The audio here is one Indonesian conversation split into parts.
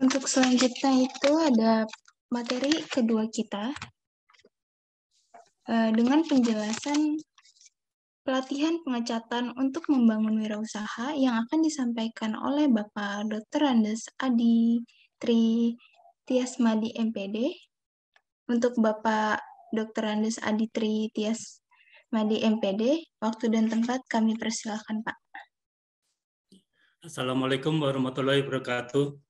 Untuk selanjutnya itu ada materi kedua kita dengan penjelasan pelatihan pengecatan untuk membangun wirausaha yang akan disampaikan oleh Bapak Dr. Andes Adi Tri Tiasmadi MPD. Untuk Bapak Dr. Andes Adi Tri Tiasmadi MPD, waktu dan tempat kami persilakan, Pak. Assalamualaikum warahmatullahi wabarakatuh.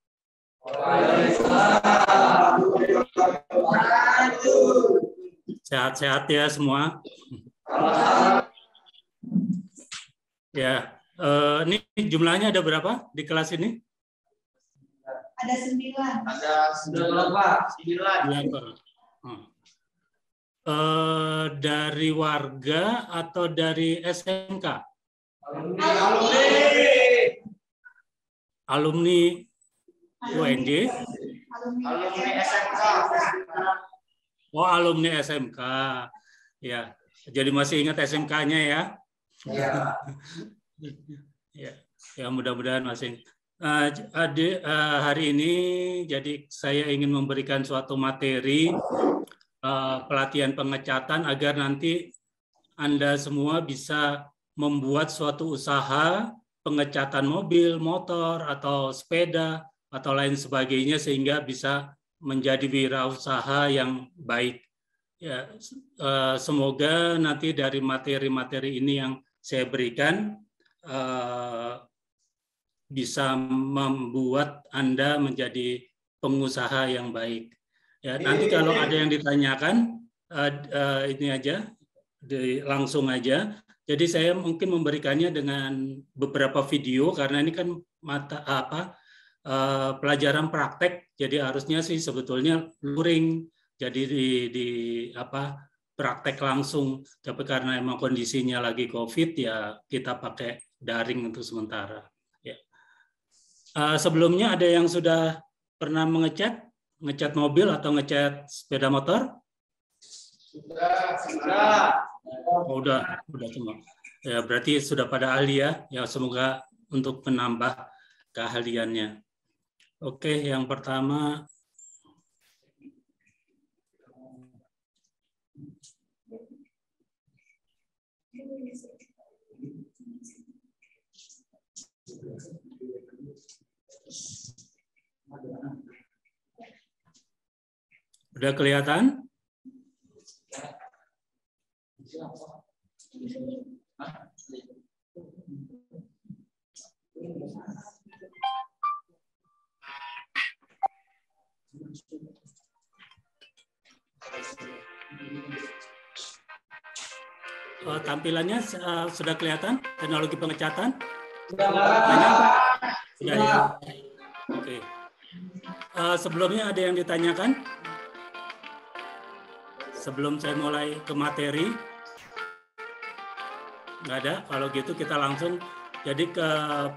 Sehat-sehat ya semua. Ya, ini jumlahnya ada berapa di kelas ini? Ada 9. Ada 9, Pak. 9. Dari warga atau dari SMK? Alumni UNJ? Alumni SMK. Oh, alumni SMK. Ya, jadi masih ingat SMK-nya ya? Ya, mudah-mudahan masih. Hari ini jadi saya ingin memberikan suatu materi pelatihan pengecatan agar nanti Anda semua bisa membuat suatu usaha pengecatan mobil, motor, atau sepeda, atau lain sebagainya sehingga bisa menjadi wirausaha yang baik. Ya, semoga nanti dari materi-materi ini yang saya berikan bisa membuat Anda menjadi pengusaha yang baik. Ya, nanti kalau ada yang ditanyakan, ini aja, langsung aja. Jadi saya mungkin memberikannya dengan beberapa video karena ini kan pelajaran praktek, jadi harusnya sih sebetulnya luring, jadi di praktek langsung. Tapi karena emang kondisinya lagi COVID ya kita pakai daring untuk sementara. Ya. Sebelumnya ada yang sudah pernah ngecat mobil atau ngecat sepeda motor? Sudah. Oh, udah semua. Ya, berarti sudah pada ahli ya. Ya, semoga untuk menambah keahliannya. Oke, yang pertama udah kelihatan? Tampilannya sudah kelihatan teknologi pengecatan? Sudah ya. Oke. Sebelumnya ada yang ditanyakan? Sebelum saya mulai ke materi? Nggak ada. Kalau gitu kita langsung jadi ke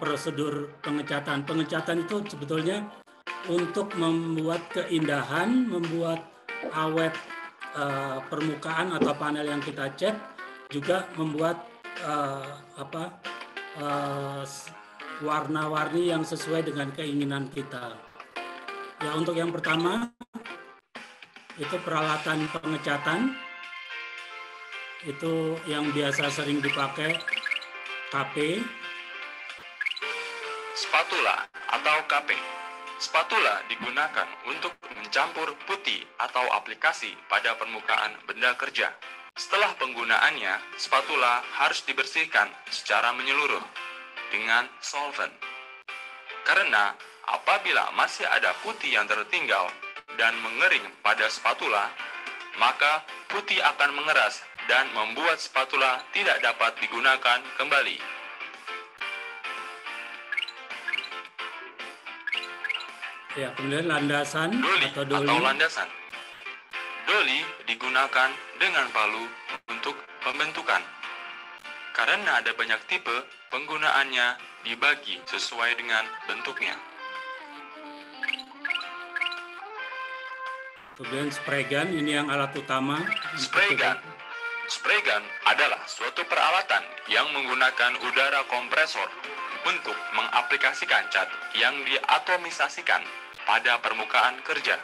prosedur pengecatan. Pengecatan itu sebetulnya untuk membuat keindahan, membuat awet permukaan atau panel yang kita cat, juga membuat warna-warni yang sesuai dengan keinginan kita. Ya, untuk yang pertama itu peralatan pengecatan, itu yang biasa sering dipakai KP. Spatula atau KP. Spatula digunakan untuk mencampur putih atau aplikasi pada permukaan benda kerja. Setelah penggunaannya, spatula harus dibersihkan secara menyeluruh dengan solvent. Karena apabila masih ada putih yang tertinggal dan mengering pada spatula, maka putih akan mengeras dan membuat spatula tidak dapat digunakan kembali. Ya, kemudian landasan atau landasan. Doli digunakan dengan palu untuk pembentukan. Karena ada banyak tipe, penggunaannya dibagi sesuai dengan bentuknya. Kemudian spray gun, ini yang alat utama. Spray gun. Spray gun adalah suatu peralatan yang menggunakan udara kompresor untuk mengaplikasikan cat yang diatomisasikan pada permukaan kerja.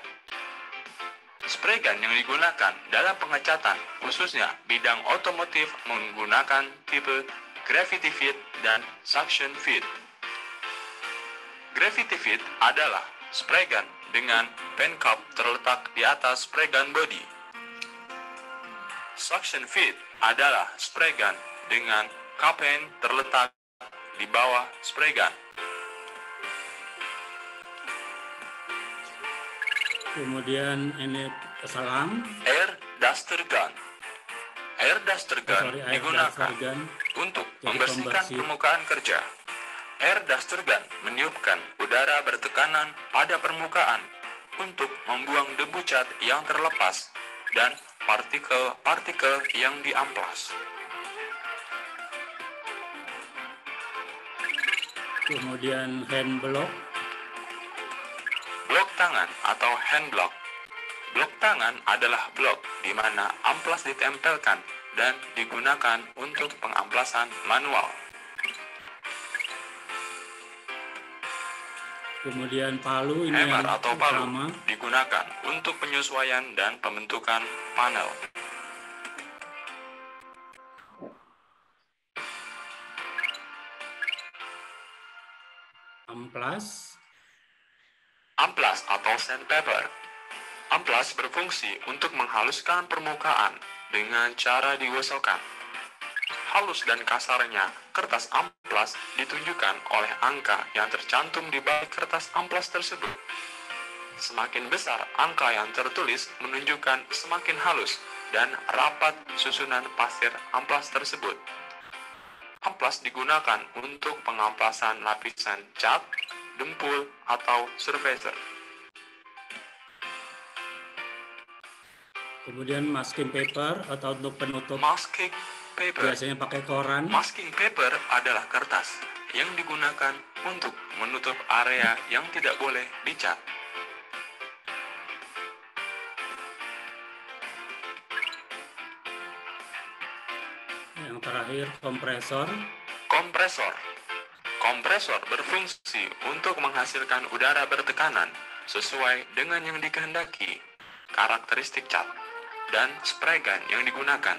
Spray gun yang digunakan dalam pengecatan, khususnya bidang otomotif, menggunakan tipe gravity feed dan suction feed. Gravity feed adalah spray gun dengan pen cup terletak di atas spray gun body. Suction feed adalah spray gun dengan cup end terletak di bawah spray gun. Kemudian ini selang. Air duster gun. Air duster gun air digunakan duster gun. untuk Jadi membersihkan pembersih. permukaan kerja. Air duster gun meniupkan udara bertekanan pada permukaan untuk membuang debu cat yang terlepas dan partikel-partikel yang diamplas. Kemudian hand block. Blok tangan atau hand block. Blok tangan adalah blok di mana amplas ditempelkan dan digunakan untuk pengamplasan manual. Kemudian palu ini Hammer yang atau palu utama. digunakan untuk penyesuaian dan pembentukan panel. Amplas. Amplas atau sandpaper. Amplas berfungsi untuk menghaluskan permukaan dengan cara digosokkan. Halus dan kasarnya kertas amplas ditunjukkan oleh angka yang tercantum di balik kertas amplas tersebut. Semakin besar angka yang tertulis menunjukkan semakin halus dan rapat susunan pasir amplas tersebut. Amplas digunakan untuk pengamplasan lapisan cat, dempul, atau surfacer. Kemudian masking paper atau untuk penutup. Masking paper. Biasanya pakai koran. Masking paper adalah kertas yang digunakan untuk menutup area yang tidak boleh dicat. Yang terakhir kompresor. Kompresor. Kompresor berfungsi untuk menghasilkan udara bertekanan sesuai dengan yang dikehendaki, karakteristik cat, dan spray gun yang digunakan.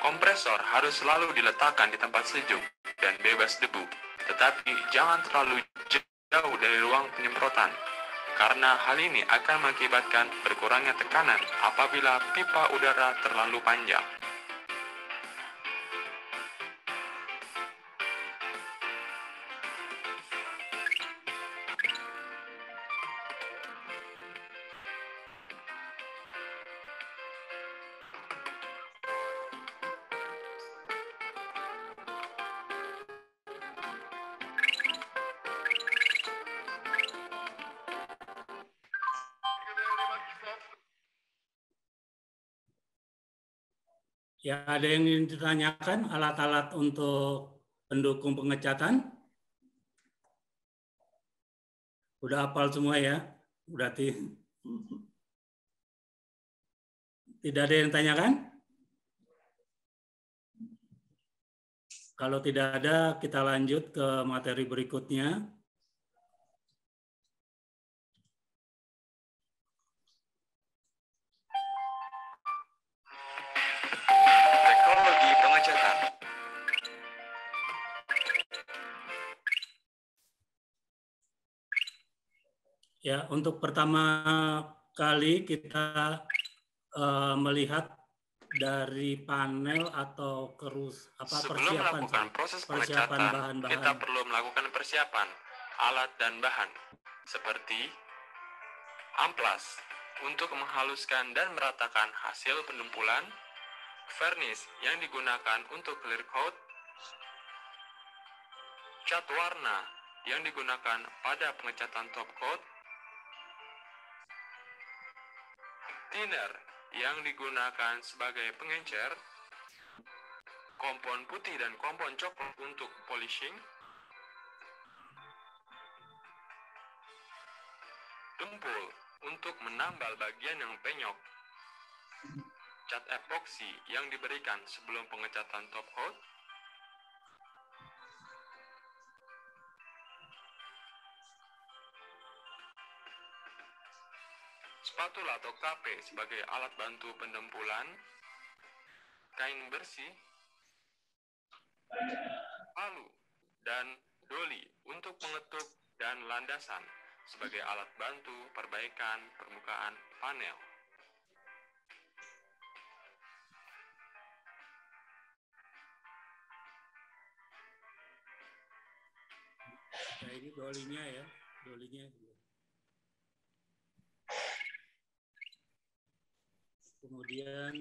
Kompresor harus selalu diletakkan di tempat sejuk dan bebas debu, tetapi jangan terlalu jauh dari ruang penyemprotan, karena hal ini akan mengakibatkan berkurangnya tekanan apabila pipa udara terlalu panjang. Ya, ada yang ingin ditanyakan alat-alat untuk pendukung pengecatan? Udah hafal semua ya? Berarti tidak ada yang tanyakan? Kalau tidak ada, kita lanjut ke materi berikutnya. Teknologi pengecatan. Ya, untuk pertama kali kita melihat dari panel atau Sebelum melakukan proses pengecatan, bahan-bahan. kita perlu melakukan persiapan alat dan bahan seperti amplas untuk menghaluskan dan meratakan hasil pendumpulan, vernis yang digunakan untuk clear coat, cat warna yang digunakan pada pengecatan top coat, thinner yang digunakan sebagai pengencer, kompon putih dan kompon coklat untuk polishing, dempul untuk menambal bagian yang penyok, cat epoksi yang diberikan sebelum pengecatan top coat, spatula atau KP sebagai alat bantu pendempulan, kain bersih, palu, dan doli untuk mengetuk dan landasan sebagai alat bantu perbaikan permukaan panel. Nah, ini dolinya ya, dolinya. Kemudian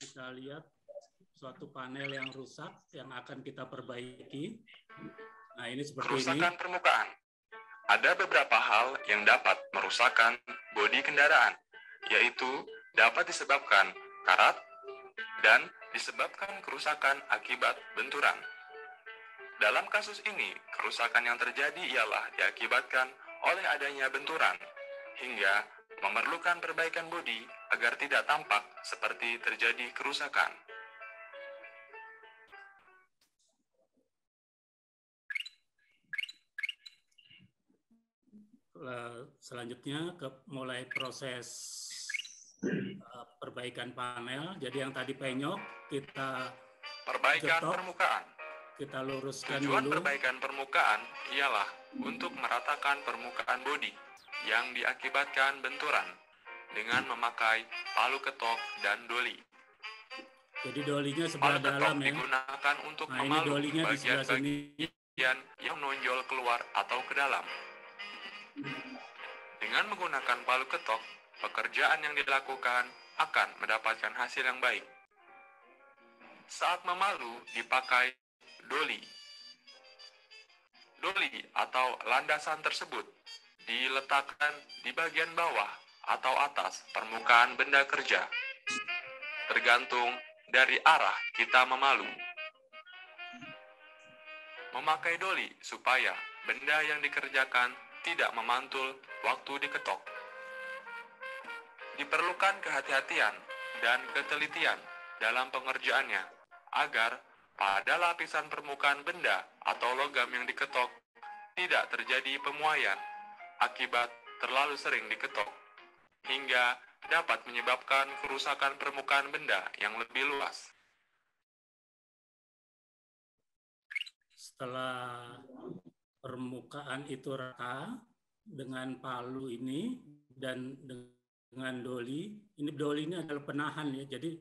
kita lihat suatu panel yang rusak yang akan kita perbaiki. Nah, ini seperti Kerusakan ini. permukaan. Ada beberapa hal yang dapat merusakkan bodi kendaraan, yaitu dapat disebabkan karat dan disebabkan kerusakan akibat benturan. Dalam kasus ini, kerusakan yang terjadi ialah diakibatkan oleh adanya benturan, hingga memerlukan perbaikan bodi agar tidak tampak seperti terjadi kerusakan. Selanjutnya mulai proses perbaikan panel. Jadi yang tadi penyok kita Perbaikan getok, permukaan. kita luruskan Tujuan dulu. perbaikan permukaan ialah untuk meratakan permukaan bodi yang diakibatkan benturan dengan memakai palu ketok dan doli. Jadi dolinya Palu sebelah ketok dalam ya. digunakan untuk Nah, ini memalu dolinya di sebelah sini. bagian yang menonjol keluar atau ke dalam. Dengan menggunakan palu ketok, pekerjaan yang dilakukan akan mendapatkan hasil yang baik. Saat memalu dipakai doli. Doli atau landasan tersebut diletakkan di bagian bawah atau atas permukaan benda kerja, tergantung dari arah kita memalu. Memakai doli supaya benda yang dikerjakan tidak memantul waktu diketok. Diperlukan kehati-hatian dan ketelitian dalam pengerjaannya agar pada lapisan permukaan benda atau logam yang diketok tidak terjadi pemuaian akibat terlalu sering diketok, hingga dapat menyebabkan kerusakan permukaan benda yang lebih luas. Setelah permukaan itu rata dengan palu ini dan dengan doli, ini doli ini adalah penahan ya, jadi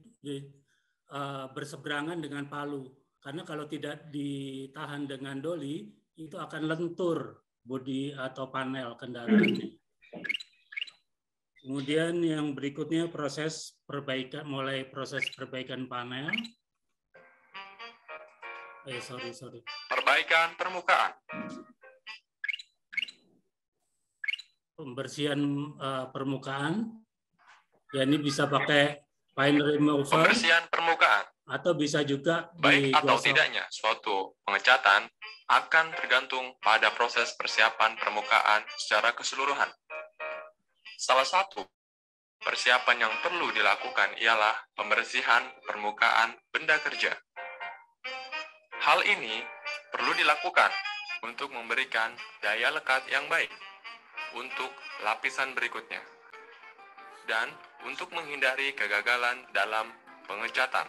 berseberangan dengan palu. Karena kalau tidak ditahan dengan doli, itu akan lentur bodi atau panel kendaraan. Kemudian yang berikutnya proses perbaikan, mulai proses perbaikan panel. Sorry. Perbaikan permukaan. Pembersihan permukaan. Ya, ini bisa pakai paint remover. Pembersihan permukaan. Atau bisa juga baik atau digosok. tidaknya suatu pengecatan akan tergantung pada proses persiapan permukaan secara keseluruhan. Salah satu persiapan yang perlu dilakukan ialah pembersihan permukaan benda kerja. Hal ini perlu dilakukan untuk memberikan daya lekat yang baik untuk lapisan berikutnya dan untuk menghindari kegagalan dalam pengecatan.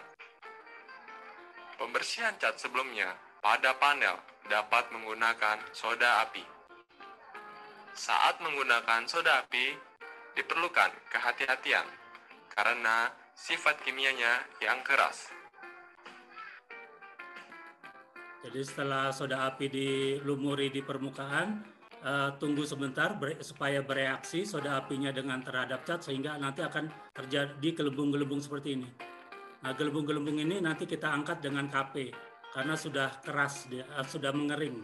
Pembersihan cat sebelumnya pada panel dapat menggunakan soda api. Saat menggunakan soda api, diperlukan kehati-hatian karena sifat kimianya yang keras. Jadi setelah soda api dilumuri di permukaan, tunggu sebentar supaya bereaksi soda apinya dengan terhadap cat sehingga nanti akan terjadi gelembung-gelembung seperti ini. Nah, gelembung-gelembung ini nanti kita angkat dengan KP karena sudah keras, sudah mengering.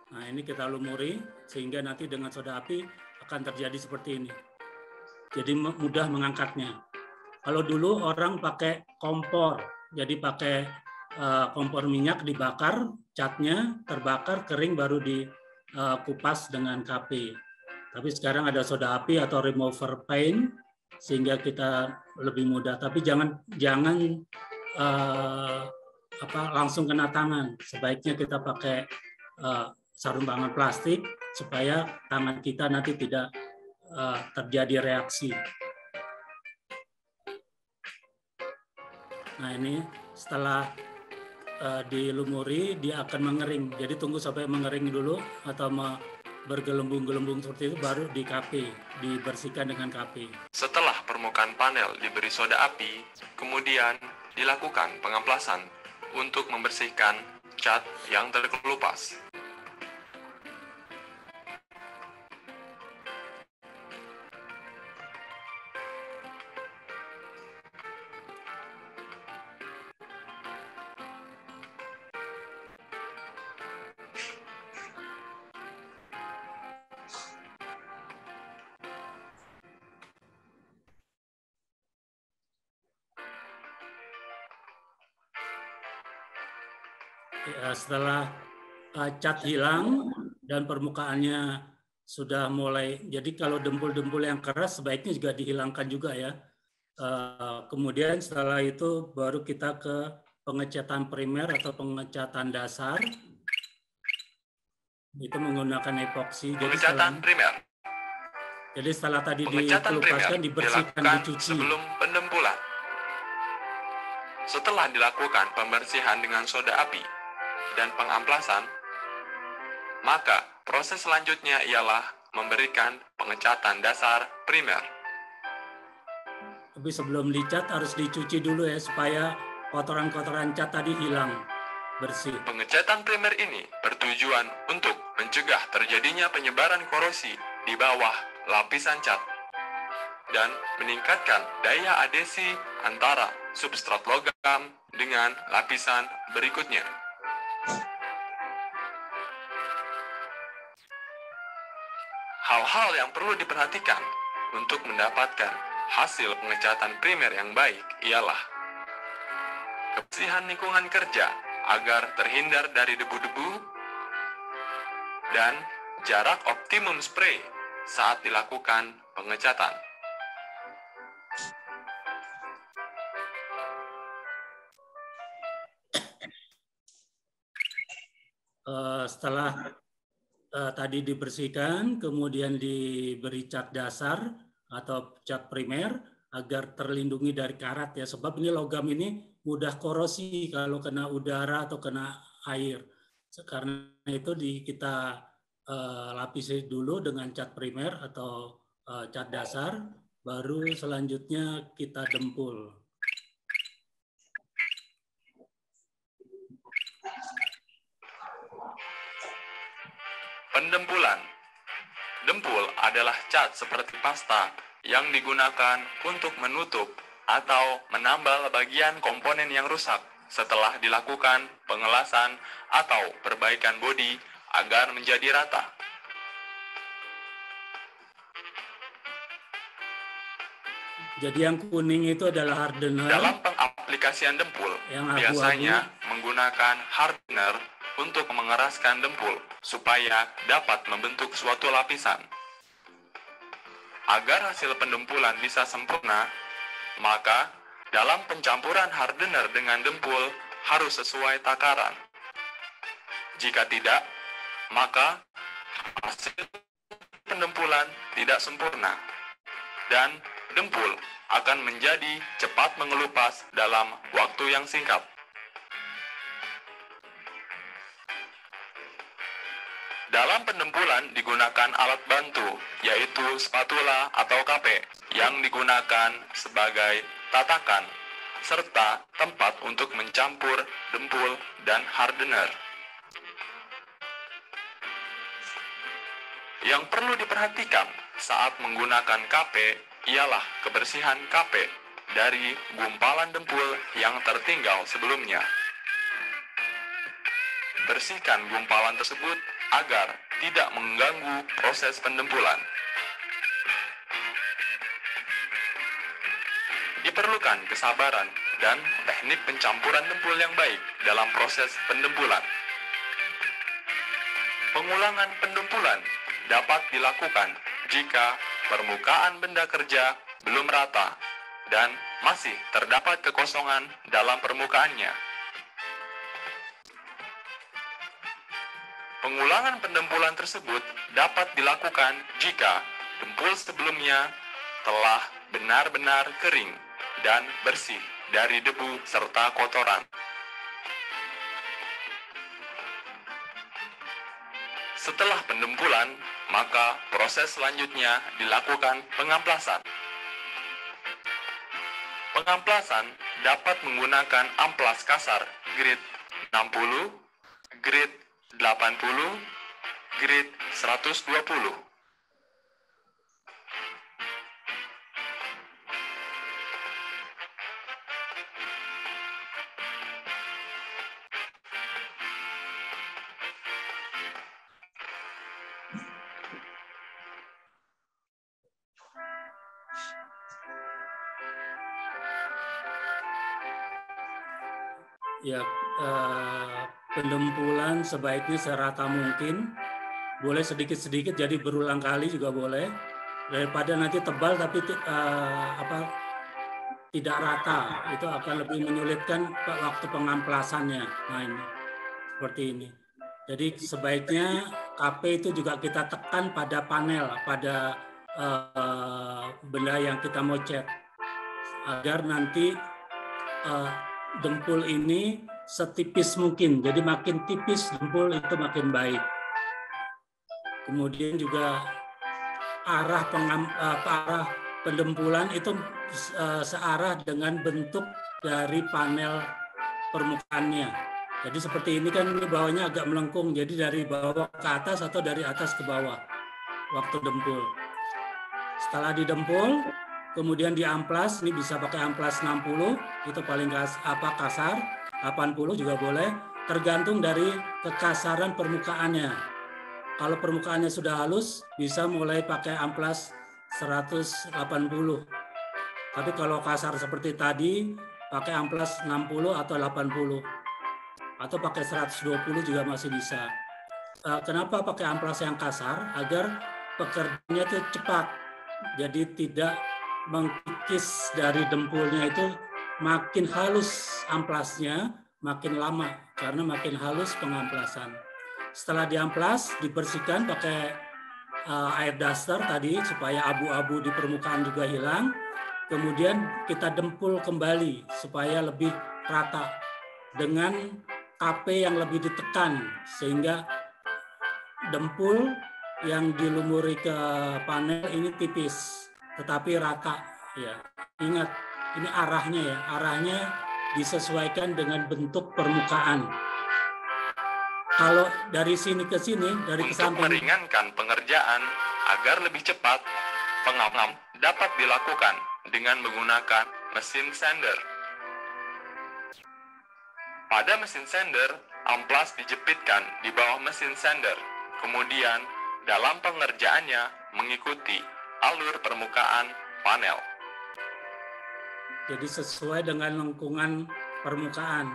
Nah, ini kita lumuri sehingga nanti dengan soda api akan terjadi seperti ini. Jadi mudah mengangkatnya. Kalau dulu orang pakai kompor, jadi pakai kompor minyak dibakar, catnya terbakar, kering baru dikupas dengan KP. Tapi sekarang ada soda api atau remover paint sehingga kita lebih mudah. Tapi jangan langsung kena tangan. Sebaiknya kita pakai sarung tangan plastik supaya tangan kita nanti tidak terjadi reaksi. Nah ini setelah dilumuri dia akan mengering. Jadi tunggu sampai mengering dulu atau bergelembung-gelembung seperti itu baru di KP, dibersihkan dengan KP. Setelah permukaan panel diberi soda api, kemudian dilakukan pengamplasan untuk membersihkan cat yang terkelupas. Setelah cat hilang dan permukaannya sudah mulai, jadi kalau dempul-dempul yang keras sebaiknya juga dihilangkan juga ya. Kemudian setelah itu baru kita ke pengecatan primer atau pengecatan dasar. Itu menggunakan epoksi. Pengecatan primer. Jadi setelah tadi dikelupaskan, dibersihkan, dicuci. Sebelum pendempulan. Setelah dilakukan pembersihan dengan soda api dan pengamplasan, maka proses selanjutnya ialah memberikan pengecatan dasar primer. Tapi sebelum dicat harus dicuci dulu ya supaya kotoran-kotoran cat tadi hilang, bersih. Pengecatan primer ini bertujuan untuk mencegah terjadinya penyebaran korosi di bawah lapisan cat dan meningkatkan daya adhesi antara substrat logam dengan lapisan berikutnya. Hal-hal yang perlu diperhatikan untuk mendapatkan hasil pengecatan primer yang baik ialah kebersihan lingkungan kerja agar terhindar dari debu-debu dan jarak optimum spray saat dilakukan pengecatan. Setelah tadi dibersihkan, kemudian diberi cat dasar atau cat primer agar terlindungi dari karat ya, sebab ini logam ini mudah korosi kalau kena udara atau kena air. Karena itu kita lapisi dulu dengan cat primer atau cat dasar, baru selanjutnya kita dempul. Pendempulan. Dempul adalah cat seperti pasta yang digunakan untuk menutup atau menambal bagian komponen yang rusak setelah dilakukan pengelasan atau perbaikan bodi agar menjadi rata. Jadi yang kuning itu adalah hardener. Dalam pengaplikasian dempul, biasanya menggunakan hardener untuk mengeraskan dempul supaya dapat membentuk suatu lapisan. Agar hasil pendempulan bisa sempurna, maka dalam pencampuran hardener dengan dempul harus sesuai takaran. Jika tidak, maka hasil pendempulan tidak sempurna dan dempul akan menjadi cepat mengelupas dalam waktu yang singkat. Dalam pendempulan digunakan alat bantu, yaitu spatula atau KP, yang digunakan sebagai tatakan, serta tempat untuk mencampur dempul dan hardener. Yang perlu diperhatikan saat menggunakan KP ialah kebersihan KP dari gumpalan dempul yang tertinggal sebelumnya. Bersihkan gumpalan tersebut agar tidak mengganggu proses pendempulan. Diperlukan kesabaran dan teknik pencampuran dempul yang baik dalam proses pendempulan. Pengulangan pendempulan dapat dilakukan jika permukaan benda kerja belum rata dan masih terdapat kekosongan dalam permukaannya. Pengulangan pendempulan tersebut dapat dilakukan jika dempul sebelumnya telah benar-benar kering dan bersih dari debu serta kotoran. Setelah pendempulan, maka proses selanjutnya dilakukan pengamplasan. Pengamplasan dapat menggunakan amplas kasar grade 60, grade 80, grade 120. Ya, pendempulan sebaiknya serata mungkin, boleh sedikit-sedikit, jadi berulang kali juga boleh, daripada nanti tebal tapi tidak rata, itu akan lebih menyulitkan waktu pengamplasannya. Nah ini, seperti ini. Jadi sebaiknya KP itu juga kita tekan pada panel, pada benda yang kita mau cat, agar nanti dempul ini setipis mungkin. Jadi makin tipis dempul itu makin baik. Kemudian juga arah pendempulan itu searah dengan bentuk dari panel permukaannya. Jadi seperti ini kan, ini bawahnya agak melengkung. Jadi dari bawah ke atas atau dari atas ke bawah waktu dempul. Setelah didempul, kemudian diamplas, ini bisa pakai amplas 60, itu paling kasar, 80 juga boleh, tergantung dari kekasaran permukaannya. Kalau permukaannya sudah halus, bisa mulai pakai amplas 180. Tapi kalau kasar seperti tadi, pakai amplas 60 atau 80. Atau pakai 120 juga masih bisa. Kenapa pakai amplas yang kasar? Agar pekerjaannya itu cepat. Jadi tidak mengkikis dari dempulnya itu, makin halus amplasnya, makin lama karena makin halus pengamplasan. Setelah diamplas, dibersihkan pakai air daster tadi supaya abu-abu di permukaan juga hilang. Kemudian kita dempul kembali supaya lebih rata dengan KP yang lebih ditekan sehingga dempul yang dilumuri ke panel ini tipis tetapi rata ya. Ingat, ini arahnya ya, arahnya disesuaikan dengan bentuk permukaan. Kalau dari sini ke sini, dari ke samping. Untuk meringankan pengerjaan agar lebih cepat, pengam dapat dilakukan dengan menggunakan mesin sander. Pada mesin sander, amplas dijepitkan di bawah mesin sander. Kemudian, dalam pengerjaannya mengikuti alur permukaan panel. Jadi sesuai dengan lengkungan permukaan.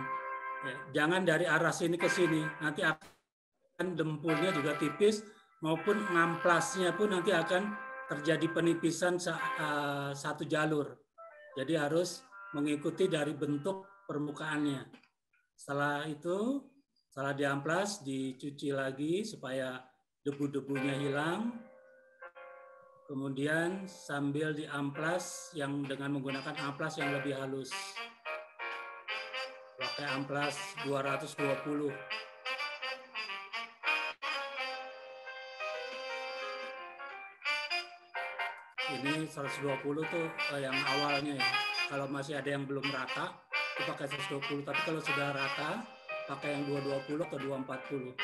Ya, jangan dari arah sini ke sini. Nanti akan dempulnya juga tipis, maupun ngamplasnya pun nanti akan terjadi penipisan satu jalur. Jadi harus mengikuti dari bentuk permukaannya. Setelah itu, setelah diamplas, dicuci lagi supaya debu-debunya hilang. Kemudian sambil diamplas yang dengan menggunakan amplas yang lebih halus. Pakai amplas 220. Ini 120 tuh yang awalnya ya. Kalau masih ada yang belum rata, itu pakai 120. Tapi kalau sudah rata, pakai yang 220 atau 240.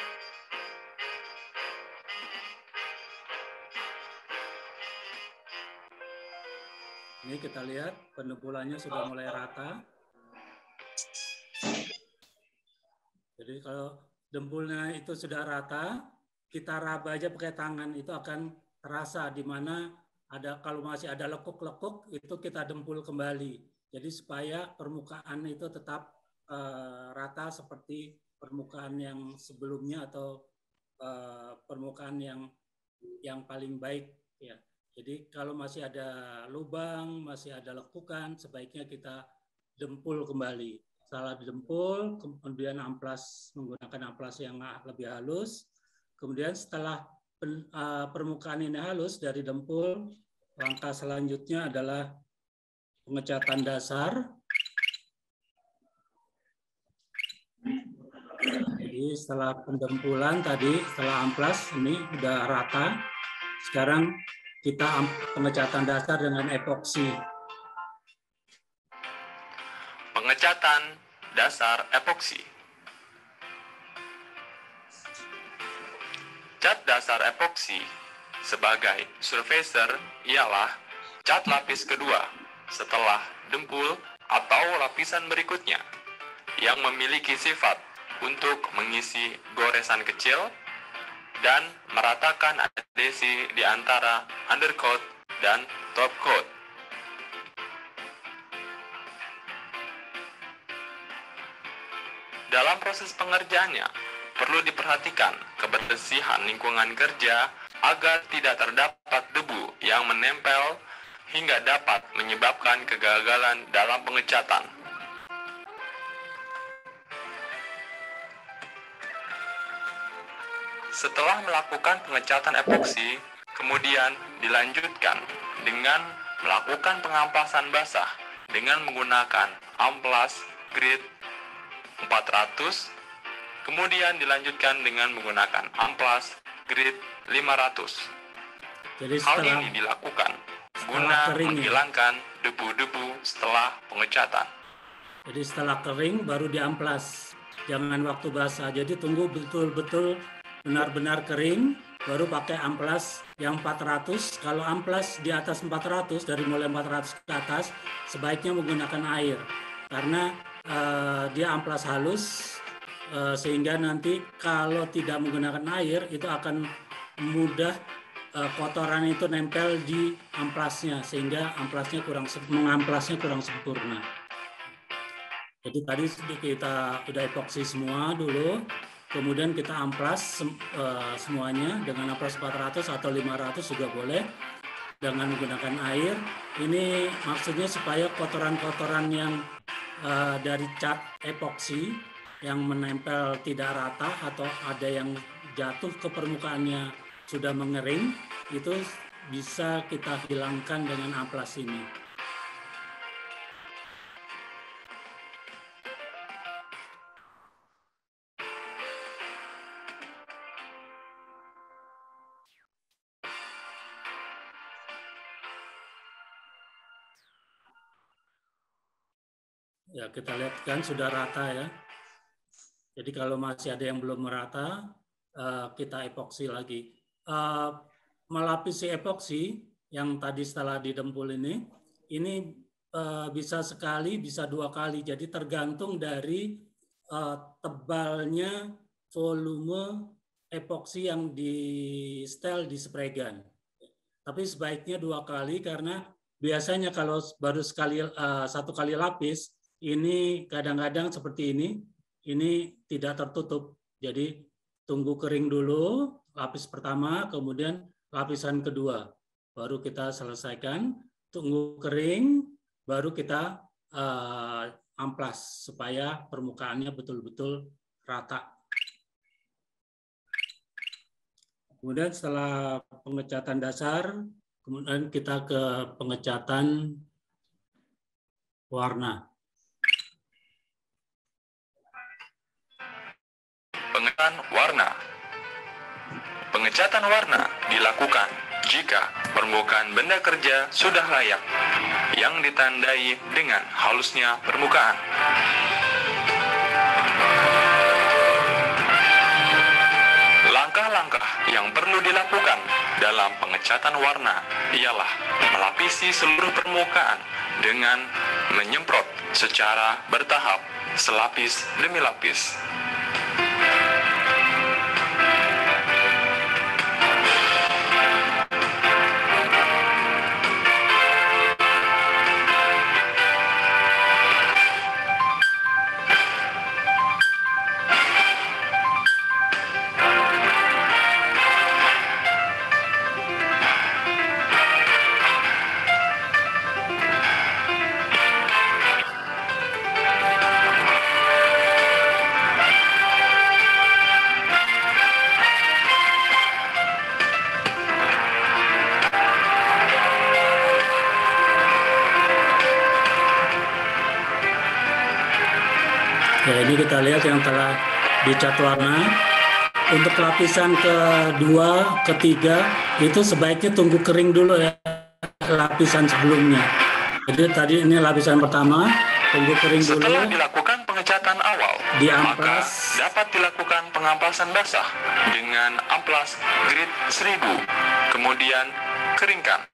Ini kita lihat pendempulannya sudah mulai rata. Jadi kalau dempulnya itu sudah rata, kita raba aja pakai tangan, itu akan terasa di mana ada, kalau masih ada lekuk-lekuk itu kita dempul kembali. Jadi supaya permukaan itu tetap rata seperti permukaan yang sebelumnya atau permukaan yang paling baik ya. Jadi kalau masih ada lubang, masih ada lekukan, sebaiknya kita dempul kembali. Setelah didempul, kemudian amplas, menggunakan amplas yang lebih halus, Kemudian setelah permukaan ini halus dari dempul, langkah selanjutnya adalah pengecatan dasar. Jadi setelah pendempulan tadi, setelah amplas ini udah rata. Sekarang kita pengecatan dasar dengan epoksi. Pengecatan dasar epoksi. Cat dasar epoksi sebagai surfacer ialah cat lapis kedua setelah dempul atau lapisan berikutnya yang memiliki sifat untuk mengisi goresan kecil dan meratakan adhesi di antara undercoat dan top coat. Dalam proses pengerjaannya, perlu diperhatikan kebersihan lingkungan kerja agar tidak terdapat debu yang menempel hingga dapat menyebabkan kegagalan dalam pengecatan. Setelah melakukan pengecatan epoksi, kemudian dilanjutkan dengan melakukan pengamplasan basah dengan menggunakan amplas grade 400, kemudian dilanjutkan dengan menggunakan amplas grade 500. Jadi Hal ini dilakukan guna menghilangkan debu-debu setelah pengecatan. Jadi setelah kering baru diamplas, jangan waktu basah. Jadi tunggu betul-betul benar-benar kering, baru pakai amplas yang 400. Kalau amplas di atas 400, dari mulai 400 ke atas, sebaiknya menggunakan air. Karena dia amplas halus, sehingga nanti kalau tidak menggunakan air, itu akan mudah kotoran itu nempel di amplasnya, sehingga mengamplasnya kurang sempurna. Jadi tadi kita udah epoksi semua dulu, kemudian kita amplas semuanya dengan amplas 400 atau 500 juga boleh, dengan menggunakan air. Ini maksudnya supaya kotoran-kotoran yang dari cat epoksi yang menempel tidak rata atau ada yang jatuh ke permukaannya sudah mengering, itu bisa kita hilangkan dengan amplas ini. Ya, kita lihat kan sudah rata ya. Jadi kalau masih ada yang belum merata, kita epoksi lagi. Melapisi epoksi yang tadi setelah didempul ini bisa sekali, bisa 2 kali. Jadi tergantung dari tebalnya volume epoksi yang di setel di spray gun. Tapi sebaiknya 2 kali karena biasanya kalau baru 1 kali lapis, ini kadang-kadang seperti ini tidak tertutup. Jadi tunggu kering dulu, lapis pertama, kemudian lapisan kedua. Baru kita selesaikan, tunggu kering, baru kita amplas supaya permukaannya betul-betul rata. Kemudian setelah pengecatan dasar, kemudian kita ke pengecatan warna. Pengecatan warna. Pengecatan warna dilakukan jika permukaan benda kerja sudah layak, yang ditandai dengan halusnya permukaan. Langkah-langkah yang perlu dilakukan dalam pengecatan warna ialah melapisi seluruh permukaan dengan menyemprot secara bertahap, selapis demi lapis. Ya, ini kita lihat yang telah dicat warna. Untuk lapisan kedua, ketiga, itu sebaiknya tunggu kering dulu ya, lapisan sebelumnya. Jadi tadi ini lapisan pertama, tunggu kering dulu. Setelah dilakukan pengecatan awal, maka dapat dilakukan pengamplasan basah dengan amplas grade 1000, kemudian keringkan.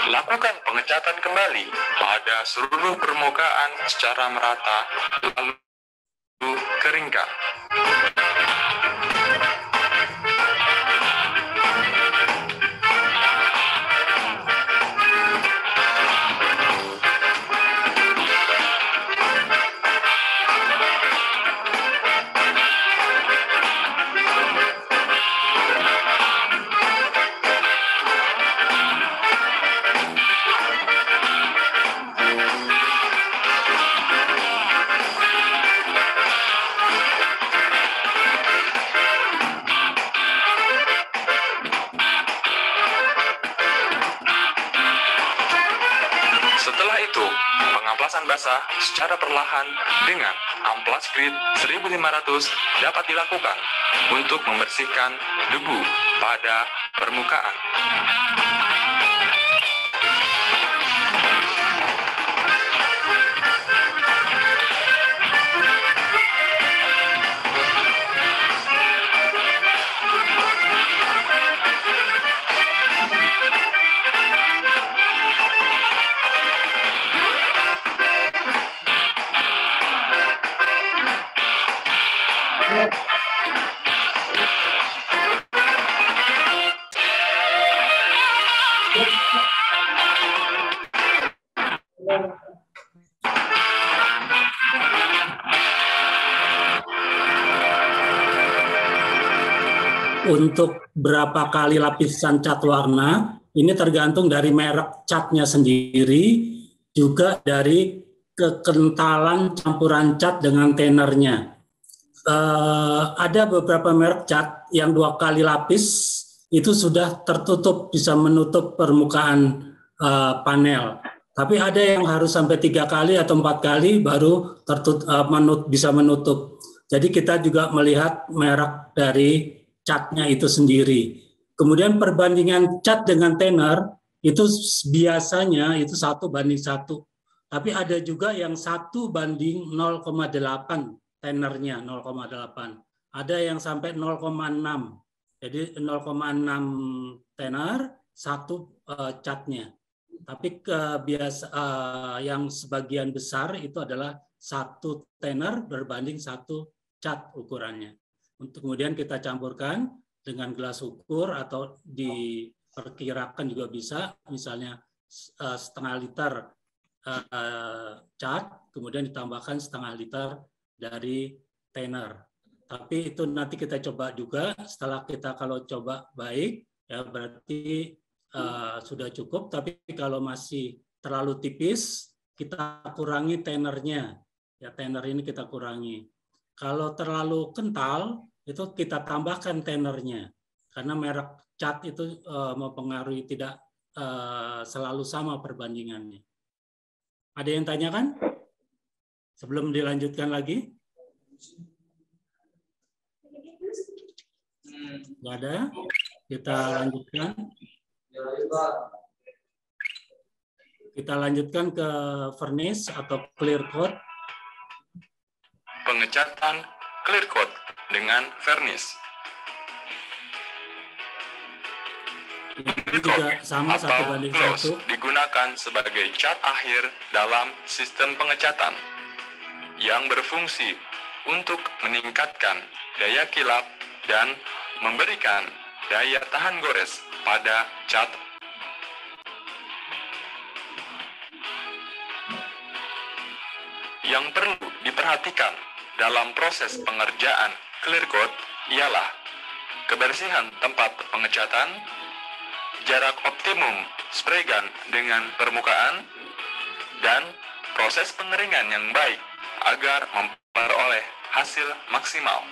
Lakukan pengecatan kembali pada seluruh permukaan secara merata, lalu keringkan. Setelah itu, pengamplasan basah secara perlahan dengan amplas grade 1500 dapat dilakukan untuk membersihkan debu pada permukaan. Untuk berapa kali lapisan cat warna, ini tergantung dari merek catnya sendiri, juga dari kekentalan campuran cat dengan tenornya. Ada beberapa merek cat yang 2 kali lapis itu sudah tertutup, bisa menutup permukaan panel. Tapi ada yang harus sampai 3 kali atau 4 kali baru bisa menutup. Jadi kita juga melihat merek dari catnya itu sendiri. Kemudian perbandingan cat dengan tenor itu biasanya itu 1:1. Tapi ada juga yang 1:0,8 tenornya 0,8. Ada yang sampai 0,6. Jadi 0,6 tenor, 1 catnya. Tapi yang sebagian besar itu adalah 1 tenor berbanding 1 cat ukurannya. Untuk kemudian kita campurkan dengan gelas ukur atau diperkirakan juga bisa, misalnya setengah liter cat, kemudian ditambahkan setengah liter dari tenor. Tapi itu nanti kita coba juga, setelah kita kalau coba baik, ya berarti sudah cukup, tapi kalau masih terlalu tipis, kita kurangi tenornya. Ya, tenor ini kita kurangi. Kalau terlalu kental, itu kita tambahkan tenornya. Karena merek cat itu mempengaruhi, tidak selalu sama perbandingannya. Ada yang tanyakan? Sebelum dilanjutkan lagi? Nggak ada? Kita lanjutkan. Kita lanjutkan ke vernish atau clear coat. Pengecatan clear coat dengan vernish. Ini juga sama atau 1:1. gloss digunakan sebagai cat akhir dalam sistem pengecatan yang berfungsi untuk meningkatkan daya kilap dan memberikan daya tahan gores pada cat. Yang perlu diperhatikan dalam proses pengerjaan clear coat ialah kebersihan tempat pengecatan, jarak optimum spray gun dengan permukaan, dan proses pengeringan yang baik agar memperoleh hasil maksimal.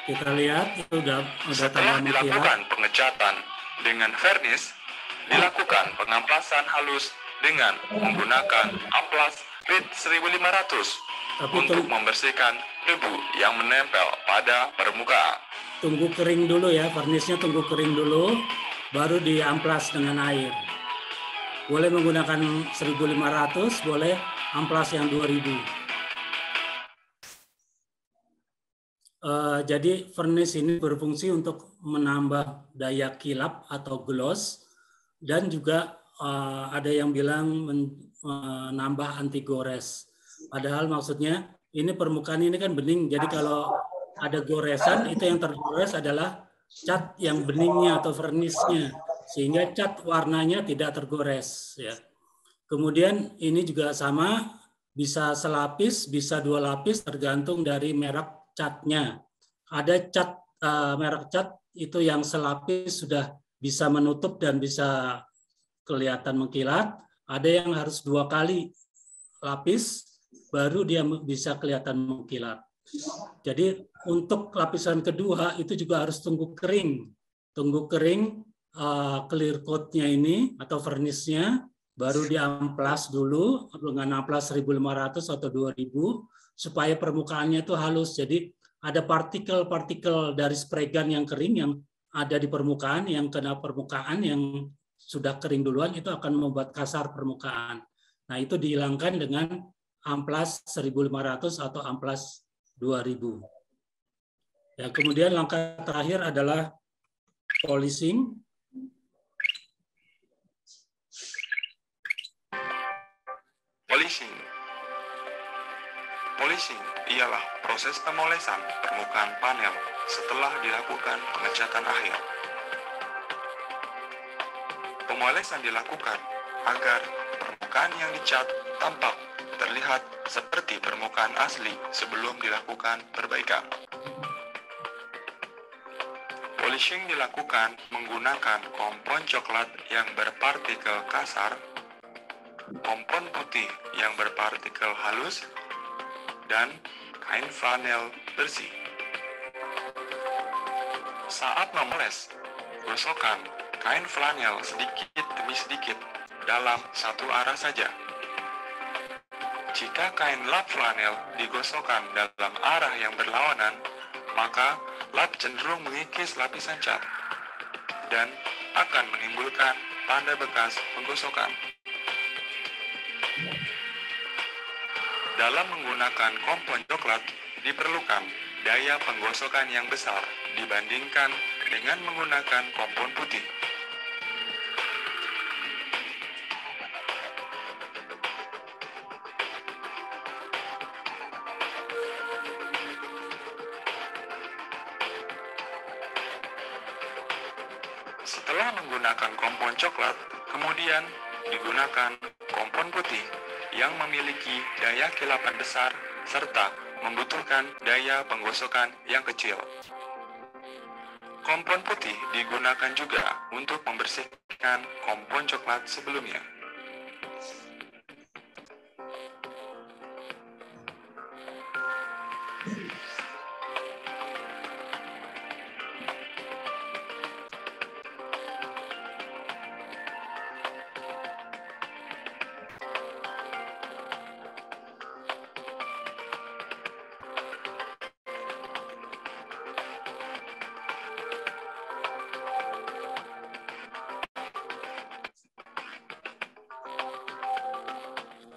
Kita lihat itu udah Setelah tambah dilakukan mengkilat. pengecatan dengan vernis, dilakukan pengamplasan halus dengan menggunakan amplas RIT 1500 untuk membersihkan debu yang menempel pada permukaan. Tunggu kering dulu ya, vernisnya tunggu kering dulu, baru diamplas dengan air. Boleh menggunakan 1500, boleh amplas yang 2000. Jadi vernis ini berfungsi untuk menambah daya kilap atau gloss, dan juga ada yang bilang menambah anti gores. Padahal maksudnya ini permukaan ini kan bening, jadi kalau ada goresan itu yang tergores adalah cat yang beningnya atau vernisnya, sehingga cat warnanya tidak tergores. Ya. Kemudian ini juga sama, bisa selapis, bisa 2 lapis tergantung dari merek catnya. Ada cat merek cat itu yang selapis sudah bisa menutup dan bisa kelihatan mengkilat. Ada yang harus 2 kali lapis baru dia bisa kelihatan mengkilat. Jadi untuk lapisan kedua itu juga harus tunggu kering. Tunggu kering clear coat-nya ini atau vernisnya, baru diamplas dulu dengan amplas 1500 atau 2000 supaya permukaannya itu halus. Jadi ada partikel-partikel dari spray gun yang kering yang ada di permukaan, yang kena permukaan yang sudah kering duluan itu akan membuat kasar permukaan. Nah, itu dihilangkan dengan amplas 1500 atau amplas 2000. Ya, kemudian langkah terakhir adalah polishing. Polishing ialah proses pemolesan permukaan panel setelah dilakukan pengecatan akhir. Pemolesan dilakukan agar permukaan yang dicat tampak terlihat seperti permukaan asli sebelum dilakukan perbaikan. Polishing dilakukan menggunakan kompon coklat yang berpartikel kasar, kompon putih yang berpartikel halus, dan kain flanel bersih. Saat memoles, gosokkan kain flanel sedikit demi sedikit dalam satu arah saja. Jika kain lap flanel digosokkan dalam arah yang berlawanan, maka lap cenderung mengikis lapisan cat dan akan menimbulkan tanda bekas penggosokan. Dalam menggunakan kompon coklat, diperlukan daya penggosokan yang besar dibandingkan dengan menggunakan kompon putih. Setelah menggunakan kompon coklat, kemudian digunakan kompon putih yang memiliki daya kilapan besar serta membutuhkan daya penggosokan yang kecil. Kompon putih digunakan juga untuk membersihkan kompon coklat sebelumnya.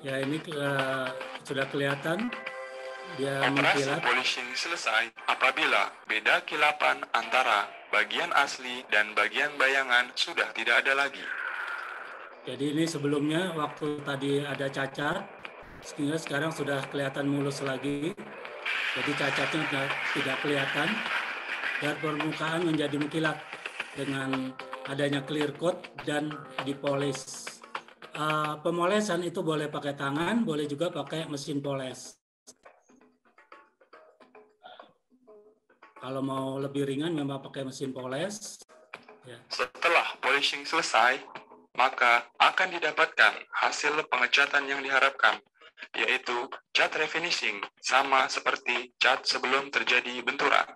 Ya, ini sudah kelihatan dia Operasi mengkilat. polishing selesai apabila beda kilapan antara bagian asli dan bagian bayangan sudah tidak ada lagi. Jadi ini sebelumnya waktu tadi ada cacat, sehingga sekarang sudah kelihatan mulus lagi. Jadi cacatnya sudah tidak kelihatan dan permukaan menjadi mengkilat dengan adanya clear coat dan dipoles. Pemolesan itu boleh pakai tangan, boleh juga pakai mesin poles. Kalau mau lebih ringan memang pakai mesin poles. Ya. Setelah polishing selesai, maka akan didapatkan hasil pengecatan yang diharapkan, yaitu cat refinishing, sama seperti cat sebelum terjadi benturan.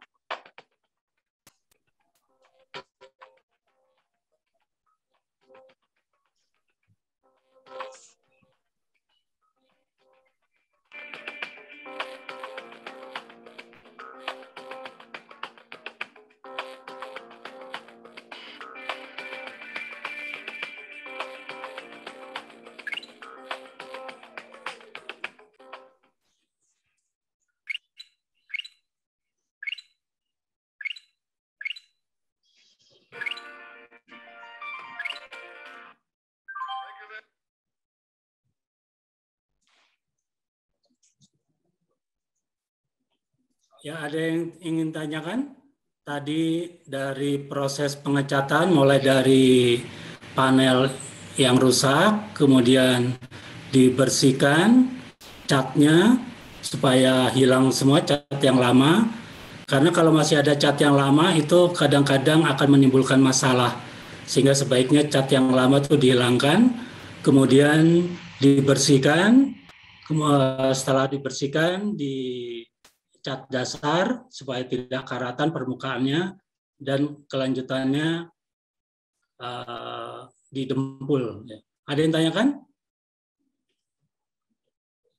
Ya, ada yang ingin tanyakan? Tadi dari proses pengecatan mulai dari panel yang rusak, kemudian dibersihkan catnya supaya hilang semua cat yang lama. Karena kalau masih ada cat yang lama itu kadang-kadang akan menimbulkan masalah. Sehingga sebaiknya cat yang lama itu dihilangkan, kemudian dibersihkan. Setelah dibersihkan, cat dasar supaya tidak karatan permukaannya, dan kelanjutannya didempul. Ada yang tanyakan?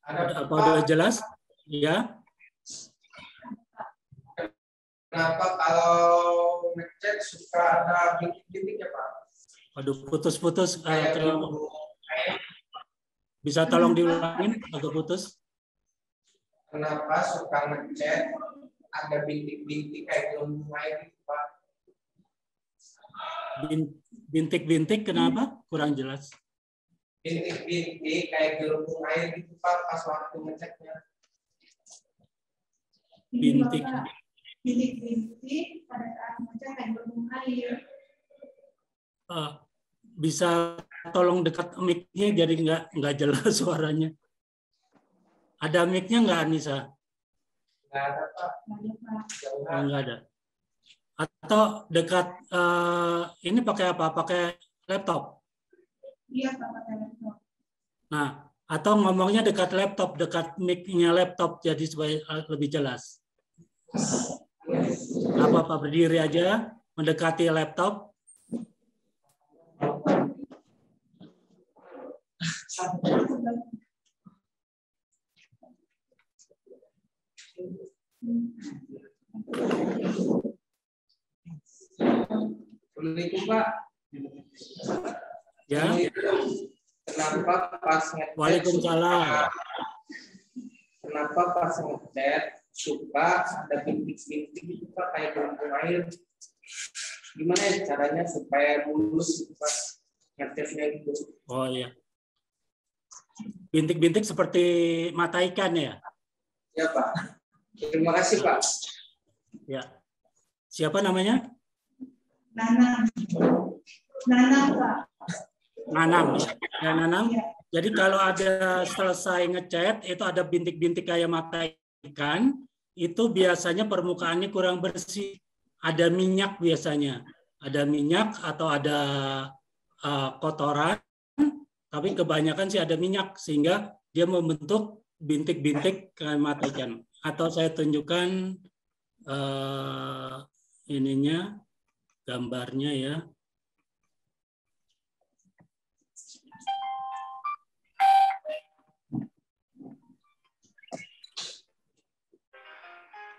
Apa sudah jelas? Ya. Kenapa kalau ngecat suka ada bintik-bintik ya Pak? Aduh, putus-putus. Bisa tolong diulangin, agak putus. Kenapa suka ngecat ada bintik-bintik kayak gelembung air gitu Pak? Bintik-bintik kenapa? Kurang jelas. Bintik-bintik kayak gelembung air gitu Pak pas waktu ngecatnya. Bintik. Bintik-bintik pada saat ngecat kayak gelembung air. Bisa tolong dekat mic-nya jadi nggak jelas suaranya. Ada mic-nya nggak, Anissa? Nggak ada Pak. Nggak ada. Atau dekat ini pakai apa? Pakai laptop? Iya, Pak, pakai laptop. Nah, atau ngomongnya dekat laptop, dekat mic-nya laptop jadi supaya lebih jelas. Apa berdiri aja, mendekati laptop. Assalamualaikum Pak. Ya. Kenapa pas ngecat? Waalaikumsalam. Kenapa pas ngecat suka ada bintik-bintik itu Pak kayak gelembung air? Gimana ya caranya supaya mulus gitu Pak ngecatnya gitu? Oh iya. Bintik-bintik seperti mata ikan ya? Ya Pak. Terima kasih Pak. Ya. Siapa namanya? Nanang. Nanang, Pak. Nanang. Ya, Nanang. Jadi kalau ada selesai ngecat, itu ada bintik-bintik kayak mata ikan, itu biasanya permukaannya kurang bersih. Ada minyak biasanya. Ada minyak atau ada kotoran, tapi kebanyakan sih ada minyak, sehingga dia membentuk bintik-bintik kayak mata ikan. Atau saya tunjukkan ininya, gambarnya ya.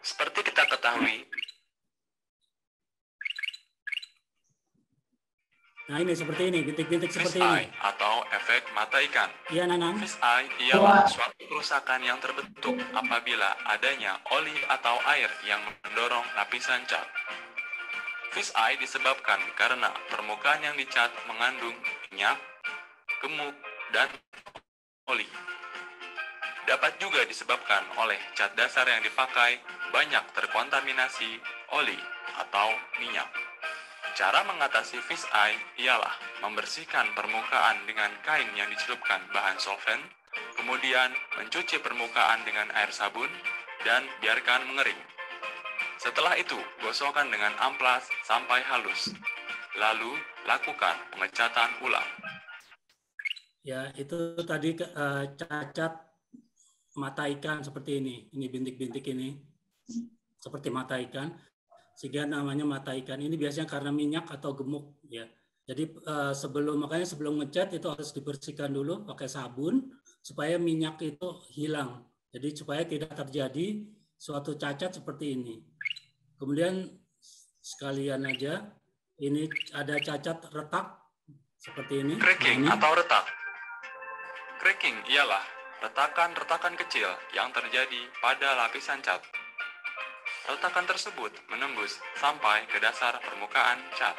Seperti kita ketahui, Nah ini seperti ini, bintik-bintik Fish seperti eye ini. atau efek mata ikan. Iya, Nanang. Fish eye ialah suatu kerusakan yang terbentuk apabila adanya oli atau air yang mendorong lapisan cat. Fish eye disebabkan karena permukaan yang dicat mengandung minyak, gemuk, dan oli. Dapat juga disebabkan oleh cat dasar yang dipakai banyak terkontaminasi oli atau minyak. Cara mengatasi fish eye ialah membersihkan permukaan dengan kain yang dicelupkan bahan solvent, kemudian mencuci permukaan dengan air sabun, dan biarkan mengering. Setelah itu, gosokkan dengan amplas sampai halus. Lalu, lakukan pengecatan ulang. Ya, itu tadi cacat mata ikan seperti ini. Ini bintik-bintik ini. Seperti mata ikan. Sehingga namanya mata ikan. Ini biasanya karena minyak atau gemuk. Ya. Jadi makanya sebelum ngecat itu harus dibersihkan dulu pakai sabun supaya minyak itu hilang. Jadi supaya tidak terjadi suatu cacat seperti ini. Kemudian sekalian aja, ini ada cacat retak seperti ini. Cracking ini. atau retak. Cracking ialah retakan-retakan kecil yang terjadi pada lapisan cat. Retakan tersebut menembus sampai ke dasar permukaan cat.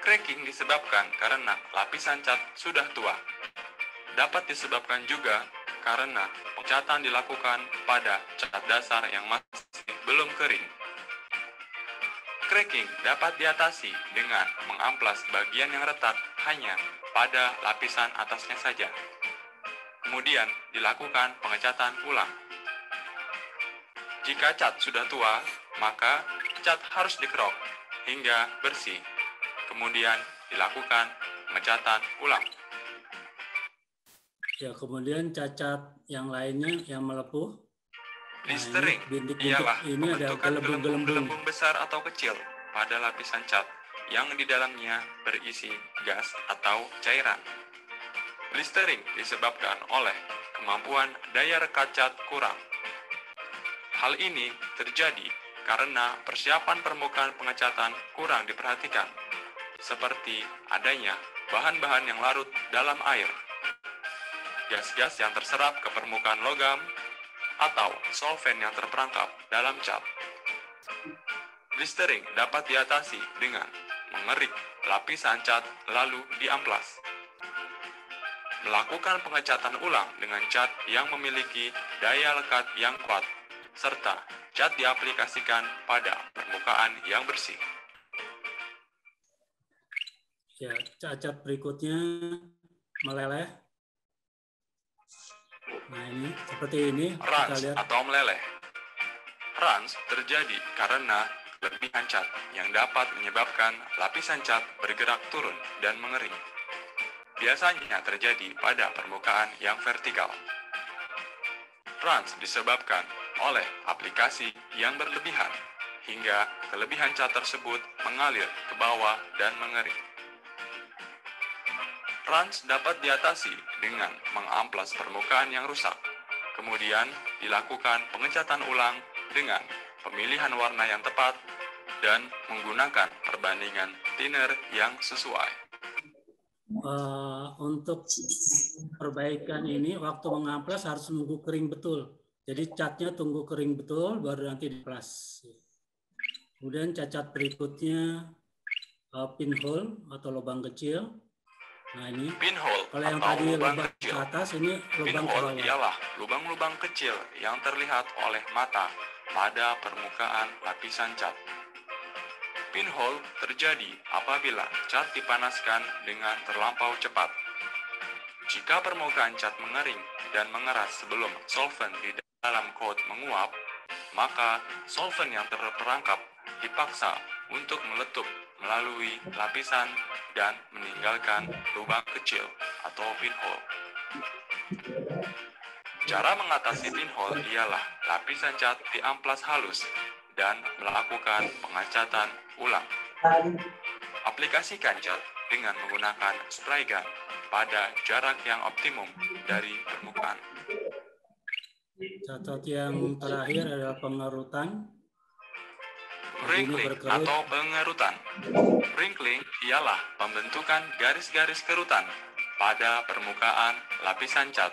Cracking disebabkan karena lapisan cat sudah tua. Dapat disebabkan juga karena pengecatan dilakukan pada cat dasar yang masih belum kering. Cracking dapat diatasi dengan mengamplas bagian yang retak hanya pada lapisan atasnya saja. Kemudian dilakukan pengecatan ulang. Jika cat sudah tua, maka cat harus dikerok hingga bersih. Kemudian dilakukan pengecatan ulang. Ya, kemudian cacat yang lainnya yang melepuh. Blistering ialah pembentukan gelembung-gelembung besar atau kecil pada lapisan cat yang di dalamnya berisi gas atau cairan. Blistering disebabkan oleh kemampuan daya rekat cat kurang. Hal ini terjadi karena persiapan permukaan pengecatan kurang diperhatikan, seperti adanya bahan-bahan yang larut dalam air, gas-gas yang terserap ke permukaan logam, atau solvent yang terperangkap dalam cat. Blistering dapat diatasi dengan mengerik lapisan cat lalu diamplas. Melakukan pengecatan ulang dengan cat yang memiliki daya lekat yang kuat, serta cat diaplikasikan pada permukaan yang bersih. Ya, cacat berikutnya meleleh. Nah ini, seperti ini. Runs atau meleleh. Runs terjadi karena kelebihan cat yang dapat menyebabkan lapisan cat bergerak turun dan mengering. Biasanya terjadi pada permukaan yang vertikal. Runs disebabkan oleh aplikasi yang berlebihan, hingga kelebihan cat tersebut mengalir ke bawah dan mengering. Runs dapat diatasi dengan mengamplas permukaan yang rusak, kemudian dilakukan pengecatan ulang dengan pemilihan warna yang tepat dan menggunakan perbandingan thinner yang sesuai. Untuk perbaikan ini, waktu mengamplas harus nunggu kering betul. Jadi catnya tunggu kering betul, baru nanti diamplas. Kemudian cacat berikutnya pinhole atau lubang kecil. Nah ini, pinhole kalau yang atau tadi lubang lubang kecil. Ke atas, ini lubang ke Pinhole bawah. ialah lubang-lubang kecil yang terlihat oleh mata pada permukaan lapisan cat. Pinhole terjadi apabila cat dipanaskan dengan terlampau cepat. Jika permukaan cat mengering dan mengeras sebelum solvent di dalam coat menguap, maka solvent yang terperangkap dipaksa untuk meletup melalui lapisan dan meninggalkan lubang kecil atau pinhole. Cara mengatasi pinhole ialah lapisan cat diamplas halus dan melakukan pengecatan ulang. Aplikasikan cat dengan menggunakan spray gun pada jarak yang optimum dari permukaan. Cacat yang terakhir adalah pengerutan. Wrinkling atau pengerutan. Wrinkling ialah pembentukan garis-garis kerutan pada permukaan lapisan cat.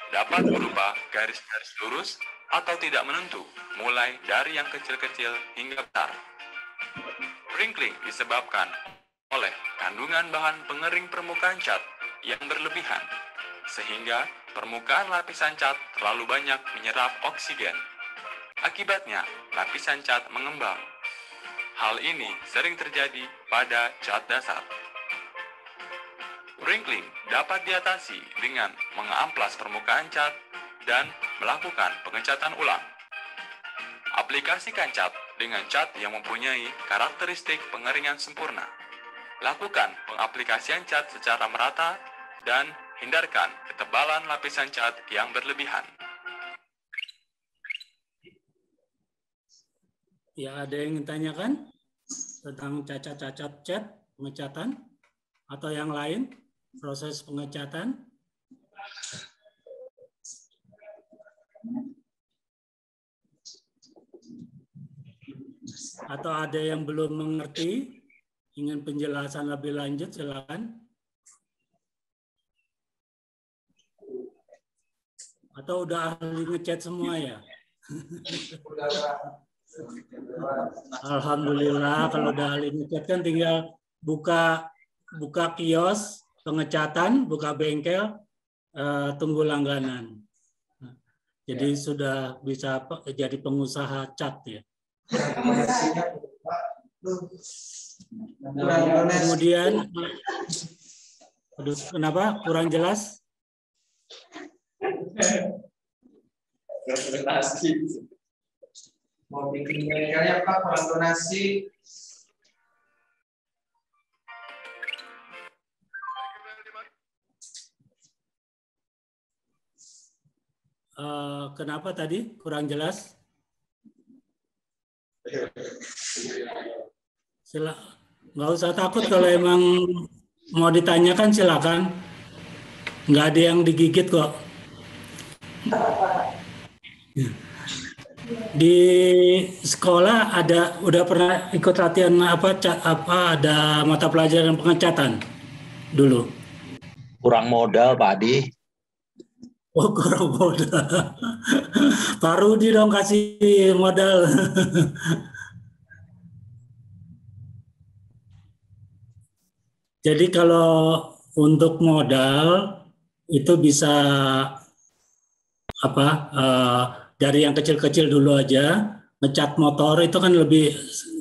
Dapat berupa garis-garis lurus atau tidak menentu, mulai dari yang kecil-kecil hingga besar. Wrinkling disebabkan oleh kandungan bahan pengering permukaan cat yang berlebihan, sehingga permukaan lapisan cat terlalu banyak menyerap oksigen. Akibatnya, lapisan cat mengembang. Hal ini sering terjadi pada cat dasar. Wrinkling dapat diatasi dengan mengamplas permukaan cat dan melakukan pengecatan ulang. Aplikasikan cat dengan cat yang mempunyai karakteristik pengeringan sempurna. Lakukan pengaplikasian cat secara merata dan hindarkan ketebalan lapisan cat yang berlebihan. Ya, ada yang ingin tanyakan tentang cacat-cacat cat, pengecatan, atau yang lain, proses pengecatan? Atau ada yang belum mengerti, ingin penjelasan lebih lanjut, silakan. Atau udah ahli ngecat semua ya? Alhamdulillah, kalau udah ahli ngecat kan tinggal buka kios pengecatan, buka bengkel, tunggu langganan. Jadi sudah bisa jadi pengusaha cat ya. Kemudian, aduh, kenapa kurang jelas? Mau bikin bengkelnya Pak, kurang donasi. Kenapa tadi kurang jelas? Nggak usah takut kalau emang mau ditanyakan, silakan. Nggak ada yang digigit kok. Di sekolah udah pernah ikut latihan ada mata pelajaran pengecatan dulu? Kurang modal, Pak Adi. Oh, kurang modal. Pak Rudi dong kasih modal. Jadi kalau untuk modal itu bisa dari yang kecil-kecil dulu aja. Ngecat motor itu kan lebih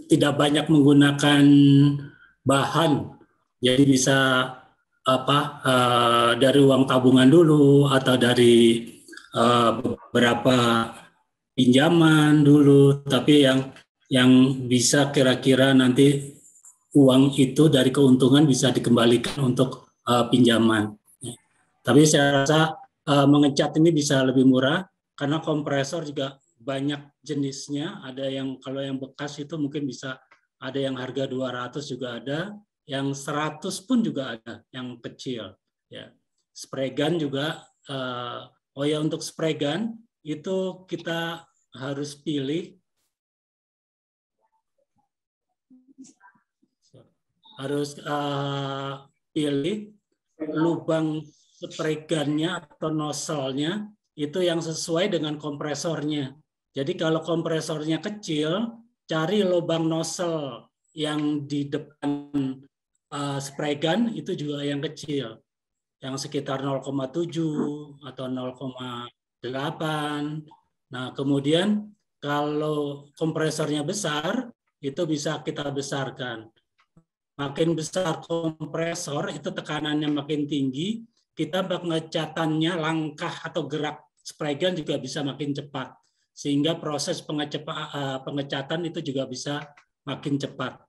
tidak banyak menggunakan bahan, jadi bisa dari uang tabungan dulu atau dari beberapa pinjaman dulu, tapi yang bisa kira-kira nanti uang itu dari keuntungan bisa dikembalikan untuk pinjaman. Tapi saya rasa mengecat ini bisa lebih murah karena kompresor juga banyak jenisnya. Ada yang kalau yang bekas itu mungkin bisa ada yang harga 200 juga ada, yang 100 pun juga ada, yang kecil. Ya, spray gun juga. Untuk spray gun itu kita harus pilih. Pilih lubang spray gun-nya atau nozzle-nya itu yang sesuai dengan kompresornya. Jadi kalau kompresornya kecil, cari lubang nozzle yang di depan spray gun itu juga yang kecil, yang sekitar 0,7 atau 0,8. Nah, kemudian kalau kompresornya besar, itu bisa kita besarkan. Makin besar kompresor, itu tekanannya makin tinggi, kita pengecatannya, langkah atau gerak spray gun juga bisa makin cepat. Sehingga proses pengecatan itu juga bisa makin cepat.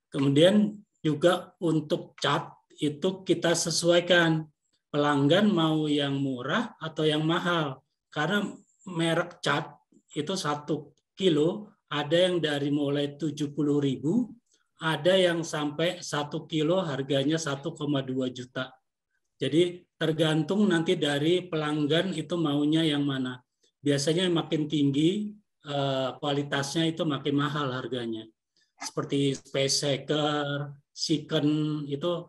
Kemudian juga untuk cat, itu kita sesuaikan. Pelanggan mau yang murah atau yang mahal. Karena merek cat itu 1 kilo, ada yang dari mulai 70.000, ada yang sampai 1 kilo harganya 1,2 juta. Jadi tergantung nanti dari pelanggan itu maunya yang mana. Biasanya makin tinggi kualitasnya itu makin mahal harganya. Seperti Space Shaker, Siken itu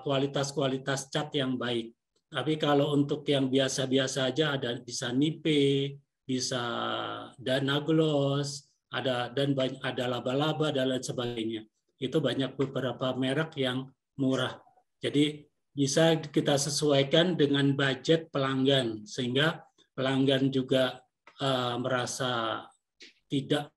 kualitas-kualitas cat yang baik. Tapi kalau untuk yang biasa-biasa aja ada bisa Nipe, bisa Danagloss, ada laba-laba dan lain sebagainya. Itu banyak beberapa merek yang murah. Jadi bisa kita sesuaikan dengan budget pelanggan sehingga pelanggan juga merasa tidak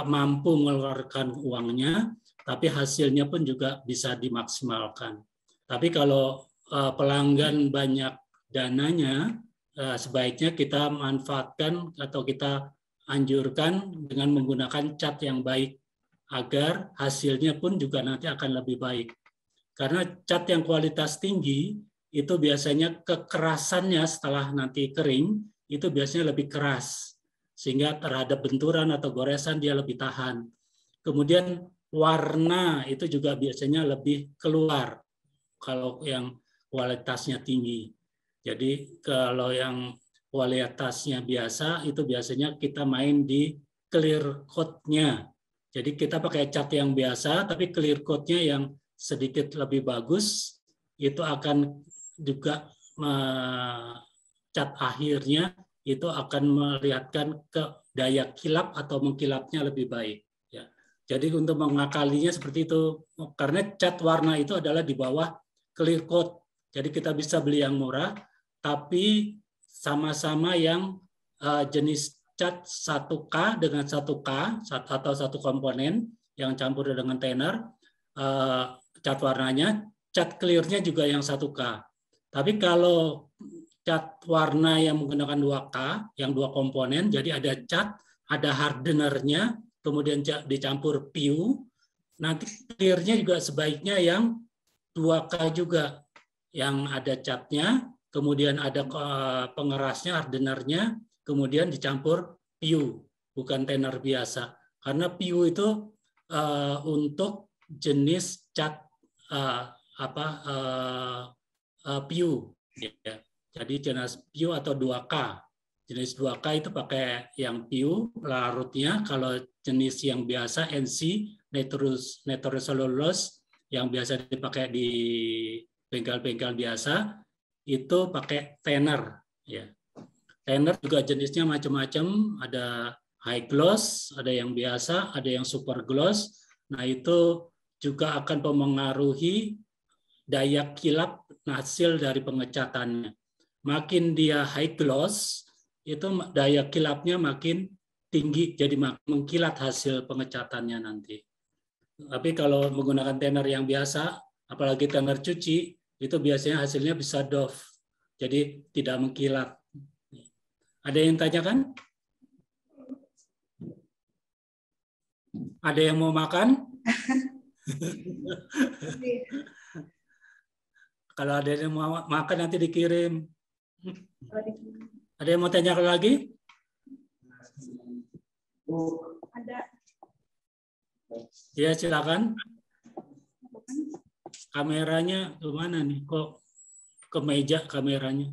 mampu mengeluarkan uangnya, tapi hasilnya pun juga bisa dimaksimalkan. Tapi kalau pelanggan banyak dananya, sebaiknya kita manfaatkan atau kita anjurkan dengan menggunakan cat yang baik agar hasilnya pun juga nanti akan lebih baik. Karena cat yang kualitas tinggi itu biasanya kekerasannya setelah nanti kering itu biasanya lebih keras sehingga terhadap benturan atau goresan dia lebih tahan. Kemudian warna itu juga biasanya lebih keluar kalau yang kualitasnya tinggi. Jadi kalau yang kualitasnya biasa itu biasanya kita main di clear coat-nya. Jadi kita pakai cat yang biasa tapi clear coat-nya yang sedikit lebih bagus, itu akan juga cat akhirnya itu akan melihatkan ke daya kilap atau mengkilapnya lebih baik. Ya. Jadi untuk mengakalinya seperti itu, karena cat warna itu adalah di bawah clear coat. Jadi kita bisa beli yang murah, tapi sama-sama yang jenis cat 1K dengan 1K atau satu komponen yang campur dengan thinner, cat warnanya, cat clear-nya juga yang 1K. Tapi kalau cat warna yang menggunakan 2K, yang 2 komponen, jadi ada cat, ada hardener-nya, kemudian dicampur PU, nanti clear-nya juga sebaiknya yang 2K juga, yang ada catnya, kemudian ada pengerasnya, hardener-nya, kemudian dicampur PU, bukan thinner biasa. Karena PU itu untuk jenis cat PU, ya. Jadi jenis PU atau 2K. Jenis 2K itu pakai yang PU larutnya. Kalau jenis yang biasa NC, nitrocellulose, yang biasa dipakai di bengkel-bengkel biasa, itu pakai thinner. Ya. Thinner juga jenisnya macam-macam. Ada high gloss, ada yang biasa, ada yang super gloss. Nah itu juga akan mempengaruhi daya kilap hasil dari pengecatannya. Makin dia high gloss, itu daya kilapnya makin tinggi, jadi mengkilat hasil pengecatannya nanti. Tapi kalau menggunakan thinner yang biasa, apalagi thinner cuci, itu biasanya hasilnya bisa doff, jadi tidak mengkilat. Ada yang tanyakan? Ada yang mau makan? Kalau ada yang mau makan nanti dikirim. Ada yang mau tanya lagi? Ada. Ya silakan. Kameranya kemana nih? Kok ke meja kameranya?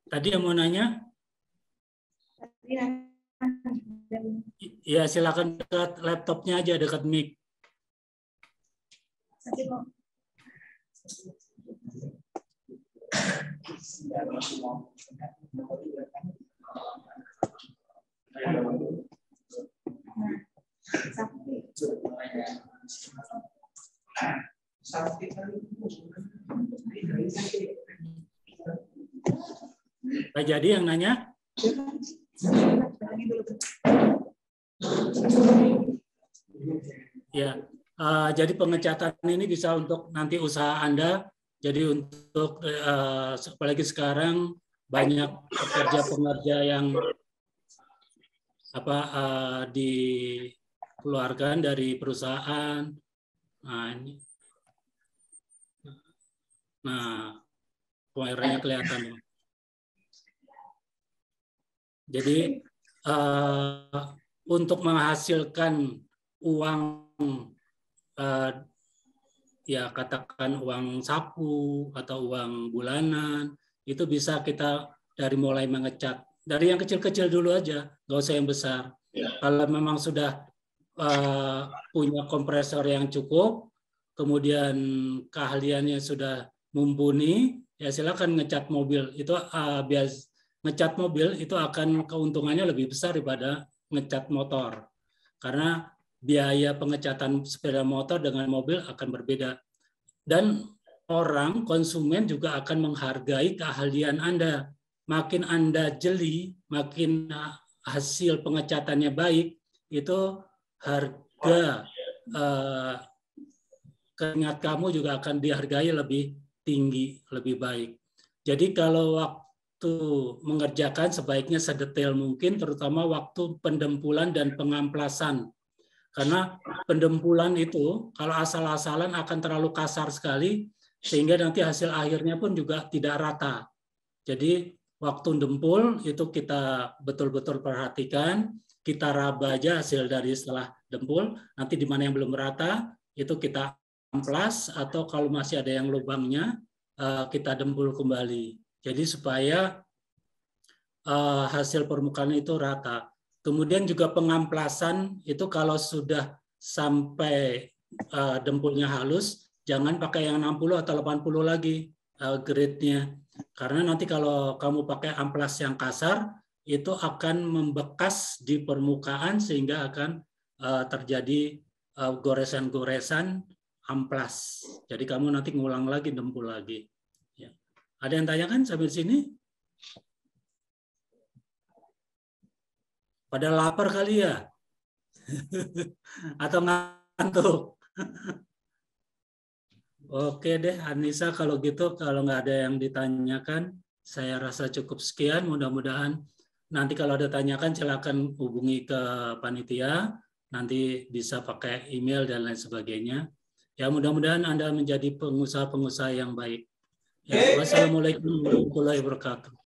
Tadi yang mau nanya? Ya silakan dekat laptopnya aja, dekat mic. Pak Jadi yang nanya? Ya, jadi pengecatan ini bisa untuk nanti usaha Anda. Jadi untuk apalagi sekarang banyak pekerja-pekerja yang dikeluarkan dari perusahaan. Nah, ini. Nah, kameranya kelihatan. Jadi untuk menghasilkan uang ya katakan uang saku atau uang bulanan, itu bisa kita dari mulai mengecat. Dari yang kecil-kecil dulu aja, nggak usah yang besar. Kalau memang sudah punya kompresor yang cukup, kemudian keahliannya sudah mumpuni, ya silakan ngecat mobil. Itu ngecat mobil itu akan keuntungannya lebih besar daripada ngecat motor. Karena biaya pengecatan sepeda motor dengan mobil akan berbeda. Dan orang, konsumen juga akan menghargai keahlian Anda. Makin Anda jeli, makin hasil pengecatannya baik, itu harga keringat kamu juga akan dihargai lebih tinggi, lebih baik. Jadi kalau waktu mengerjakan sebaiknya sedetail mungkin, terutama waktu pendempulan dan pengamplasan. Karena pendempulan itu kalau asal-asalan akan terlalu kasar sekali sehingga nanti hasil akhirnya pun juga tidak rata. Jadi waktu dempul itu kita betul-betul perhatikan, kita raba aja hasil dari setelah dempul, nanti di mana yang belum rata itu kita amplas atau kalau masih ada yang lubangnya kita dempul kembali. Jadi supaya hasil permukaan itu rata. Kemudian juga pengamplasan itu kalau sudah sampai dempulnya halus, jangan pakai yang 60 atau 80 lagi grade-nya. Karena nanti kalau kamu pakai amplas yang kasar, itu akan membekas di permukaan sehingga akan terjadi goresan-goresan amplas. Jadi kamu nanti ngulang lagi, dempul lagi. Ya. Ada yang tanyakan sampai sini? Pada lapar kali ya? Atau ngantuk? Oke deh, Anissa, kalau gitu, kalau nggak ada yang ditanyakan, saya rasa cukup sekian. Mudah-mudahan nanti kalau ada tanyakan, silakan hubungi ke panitia. Nanti bisa pakai email dan lain sebagainya. Ya, mudah-mudahan Anda menjadi pengusaha-pengusaha yang baik. Ya, wassalamualaikum warahmatullahi wabarakatuh.